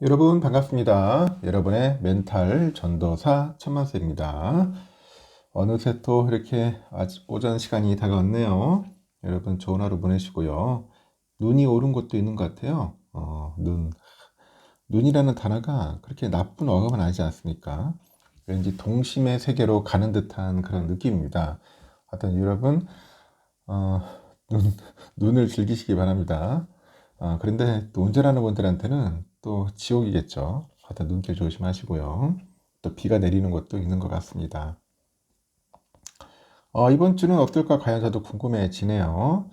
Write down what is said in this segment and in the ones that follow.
여러분 반갑습니다. 여러분의 멘탈 전도사 천만세입니다. 어느새 또 이렇게 오전 시간이 다가왔네요. 여러분 좋은 하루 보내시고요. 눈이 오른 곳도 있는 것 같아요. 눈이라는 단어가 그렇게 나쁜 어감은 아니지 않습니까? 왠지 동심의 세계로 가는 듯한 그런 느낌입니다. 하여튼 여러분 어, 눈, 눈을 즐기시기 바랍니다. 그런데 또 운전하는 분들한테는 또 지옥이겠죠. 하여튼 눈길 조심하시고요. 또 비가 내리는 곳도 있는 것 같습니다. 이번 주는 어떨까 과연 저도 궁금해지네요.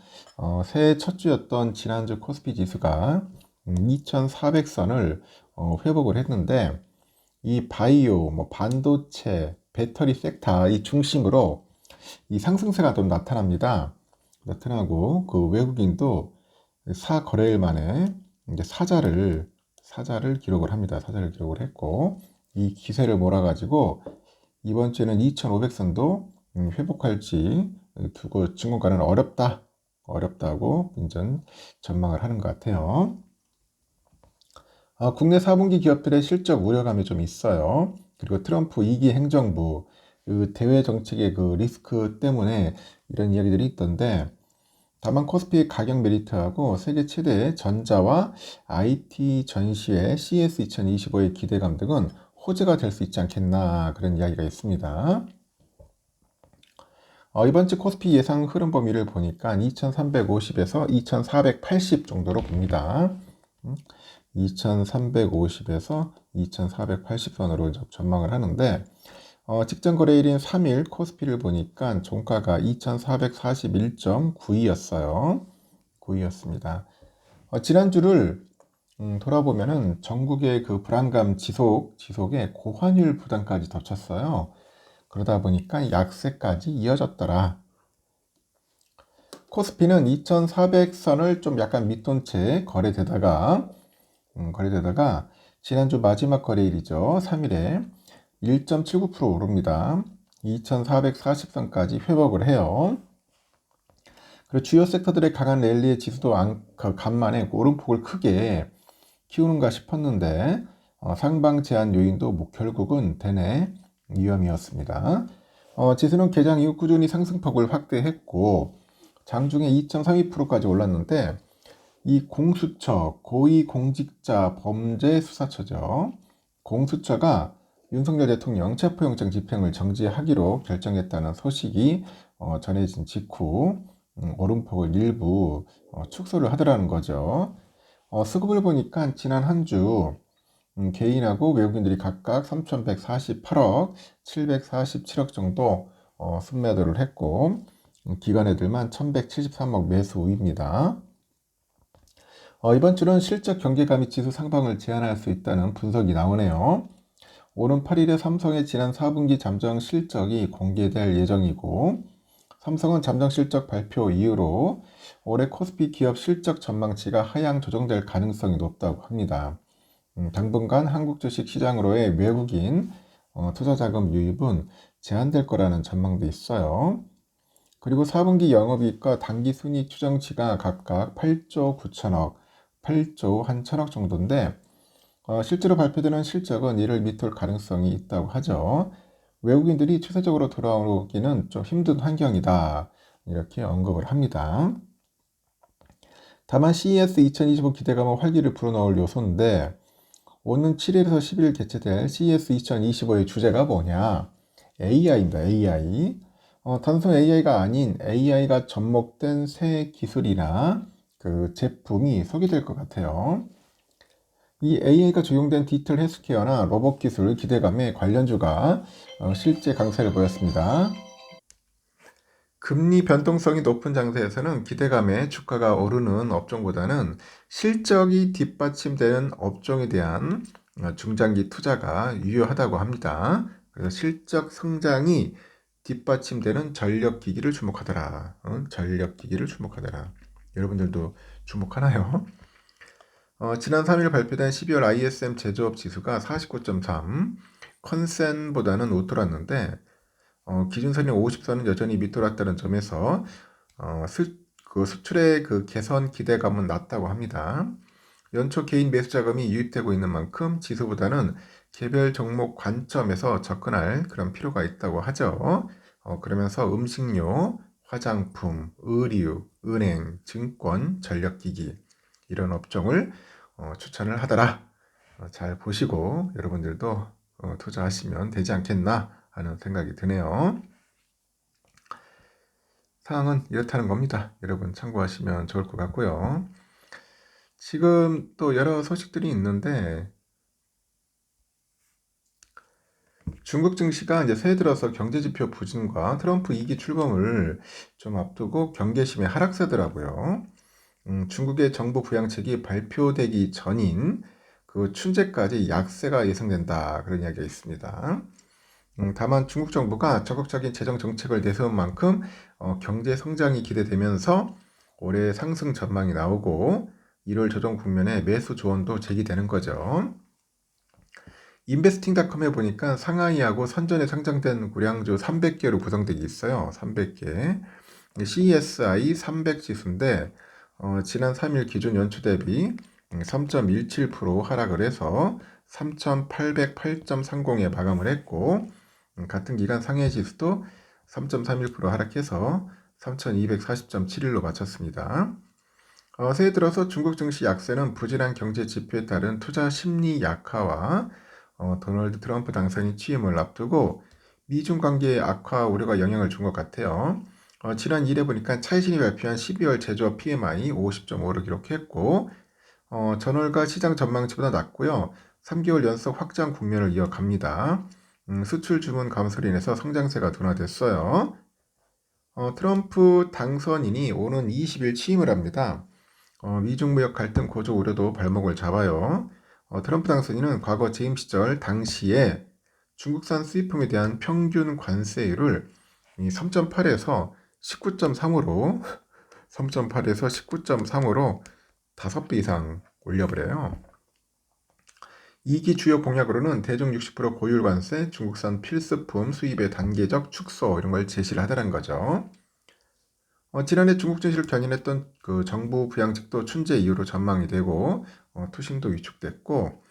새해 첫 주였던 지난주 코스피 지수가 2400선을 회복을 했는데 이 바이오, 뭐 반도체, 배터리 섹터 이 중심으로 이 상승세가 좀 나타나고 그 외국인도 4거래일 만에 이제 사자를 기록을 합니다. 사자를 기록을 했고 이 기세를 몰아가지고 이번 주에는 2500선도 회복할지 두고 증권가는 어렵다고 인전 전망을 하는 것 같아요. 국내 4분기 기업들의 실적 우려감이 좀 있어요. 그리고 트럼프 2기 행정부 그 대외 정책의 그 리스크 때문에 이런 이야기들이 있던데 다만 코스피 가격 메리트하고 세계 최대 전자와 IT 전시회 CS 2025의 기대감 등은 호재가 될 수 있지 않겠나 그런 이야기가 있습니다. 이번 주 코스피 예상 흐름 범위를 보니까 2350에서 2480 정도로 봅니다. 2350에서 2480선으로 전망을 하는데 직전 거래일인 3일 코스피를 보니까 종가가 2441.92였어요. 9위였습니다. 지난주를 돌아보면은 전국의 그 불안감 지속에 고환율 부담까지 덮쳤어요. 그러다 보니까 약세까지 이어졌더라. 코스피는 2400선을 좀 약간 밑돈 채 거래되다가 지난주 마지막 거래일이죠. 3일에 1.79% 오릅니다. 2440선까지 회복을 해요. 그리고 주요 섹터들의 강한 랠리의 지수도 간만에 오름폭을 크게 키우는가 싶었는데 상방 제한 요인도 결국은 대내 위험이었습니다. 지수는 개장 이후 꾸준히 상승폭을 확대했고 장중에 2.32%까지 올랐는데 이 공수처, 고위공직자 범죄수사처죠. 공수처가 윤석열 대통령 체포영장 집행을 정지하기로 결정했다는 소식이 전해진 직후 오름폭을 일부 축소를 하더라는 거죠. 수급을 보니까 지난 한 주 개인하고 외국인들이 각각 3,148억, 747억 정도 순매도를 했고 기관 애들만 1,173억 매수 우입니다. 이번 주는 실적 경계감이 지수 상방을 제한할 수 있다는 분석이 나오네요. 오는 8일에 삼성의 지난 4분기 잠정 실적이 공개될 예정이고 삼성은 잠정 실적 발표 이후로 올해 코스피 기업 실적 전망치가 하향 조정될 가능성이 높다고 합니다. 당분간 한국 주식 시장으로의 외국인 투자자금 유입은 제한될 거라는 전망도 있어요. 그리고 4분기 영업이익과 당기순이익 추정치가 각각 8조 9천억, 8조 한 천억 정도인데 실제로 발표되는 실적은 이를 밑돌 가능성이 있다고 하죠. 외국인들이 추세적으로 돌아오기는 좀 힘든 환경이다. 이렇게 언급을 합니다. 다만 CES 2025 기대감은 활기를 불어넣을 요소인데 오는 7일에서 10일 개최될 CES 2025의 주제가 뭐냐? AI입니다. AI. 단순 AI가 아닌 AI가 접목된 새 기술이나 그 제품이 소개될 것 같아요. 이 AI가 적용된 디지털 헬스케어나 로봇 기술 기대감에 관련주가 실제 강세를 보였습니다. 금리 변동성이 높은 장세에서는 기대감에 주가가 오르는 업종보다는 실적이 뒷받침되는 업종에 대한 중장기 투자가 유효하다고 합니다. 그래서 실적 성장이 뒷받침되는 전력기기를 주목하더라. 전력기기를 주목하더라. 여러분들도 주목하나요? 지난 3일 발표된 12월 ISM 제조업 지수가 49.3, 컨센보다는 웃돌았는데 기준선이 50선은 여전히 밑돌았다는 점에서 그 수출의 그 개선 기대감은 낮다고 합니다. 연초 개인 매수 자금이 유입되고 있는 만큼 지수보다는 개별 종목 관점에서 접근할 그런 필요가 있다고 하죠. 그러면서 음식료, 화장품, 의류, 은행, 증권, 전력기기 이런 업종을 추천을 하더라. 잘 보시고 여러분들도 투자하시면 되지 않겠나 하는 생각이 드네요. 상황은 이렇다는 겁니다. 여러분 참고하시면 좋을 것 같고요. 지금 또 여러 소식들이 있는데 중국 증시가 이제 새해 들어서 경제지표 부진과 트럼프 2기 출범을 좀 앞두고 경계심에 하락세더라고요. 중국의 정부 부양책이 발표되기 전인 그 춘제까지 약세가 예상된다. 그런 이야기가 있습니다. 다만 중국 정부가 적극적인 재정 정책을 내세운 만큼 경제 성장이 기대되면서 올해 상승 전망이 나오고 1월 조정 국면에 매수 조언도 제기되는 거죠. 인베스팅닷컴에 보니까 상하이하고 선전에 상장된 우량주 300개로 구성되어 있어요. 300개. CSI 300 지수인데 지난 3일 기준 연초 대비 3.17% 하락을 해서 3,808.30에 마감을 했고 같은 기간 상해 지수도 3.31% 하락해서 3,240.71로 마쳤습니다. 새해 들어서 중국 증시 약세는 부진한 경제 지표에 따른 투자 심리 약화와 도널드 트럼프 당선인 취임을 앞두고 미중 관계의 악화 우려가 영향을 준 것 같아요. 지난 1회 보니까 차이신이 발표한 12월 제조업 PMI 50.5를 기록했고 전월과 시장 전망치보다 낮고요. 3개월 연속 확장 국면을 이어갑니다. 수출 주문 감소로 인해서 성장세가 둔화됐어요. 트럼프 당선인이 오는 20일 취임을 합니다. 미중 무역 갈등 고조 우려도 발목을 잡아요. 트럼프 당선인은 과거 재임 시절 당시에 중국산 수입품에 대한 평균 관세율을 3.8에서 19.3으로 3.8에서 19.3으로 5배 이상 올려버려요. 2기 주요 공약으로는 대중 60% 고율 관세, 중국산 필수품 수입의 단계적 축소 이런 걸 제시를 하더란 거죠. 지난해 중국 증시를 견인했던 그 정부 부양책도 춘제 이후로 전망이 되고 투심도 위축됐고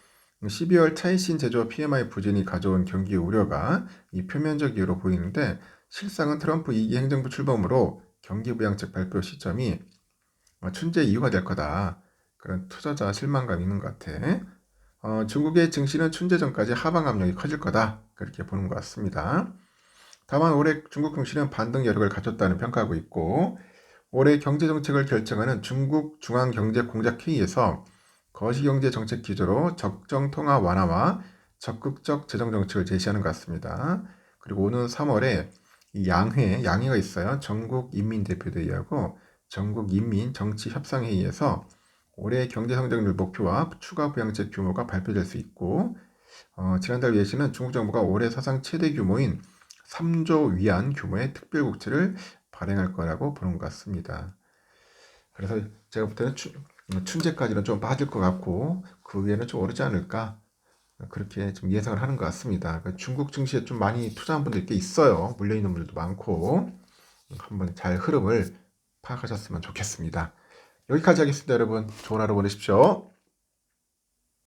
12월 차이신 제조업 PMI 부진이 가져온 경기 우려가 이 표면적 이유로 보이는데 실상은 트럼프 2기 행정부 출범으로 경기 부양책 발표 시점이 춘제 이후가 될 거다. 그런 투자자 실망감이 있는 것 같아. 중국의 증시는 춘제 전까지 하방 압력이 커질 거다. 그렇게 보는 것 같습니다. 다만 올해 중국 증시는 반등 여력을 갖췄다는 평가하고 있고 올해 경제정책을 결정하는 중국 중앙경제공작회의에서 거시경제 정책 기조로 적정통화 완화와 적극적 재정정책을 제시하는 것 같습니다. 그리고 오는 3월에 양회가 있어요. 전국인민대표대회하고 전국인민정치협상회의에서 올해 경제성장률 목표와 추가 부양책 규모가 발표될 수 있고 지난달 예시는 중국 정부가 올해 사상 최대 규모인 3조 위안 규모의 특별국채를 발행할 거라고 보는 것 같습니다. 그래서 제가 볼 때는 춘제까지는 좀 빠질 것 같고 그 위에는 좀 오르지 않을까 그렇게 좀 예상을 하는 것 같습니다. 중국 증시에 좀 많이 투자한 분들 꽤 있어요. 물려있는 분들도 많고 한번 잘 흐름을 파악하셨으면 좋겠습니다. 여기까지 하겠습니다. 여러분 좋은 하루 보내십시오.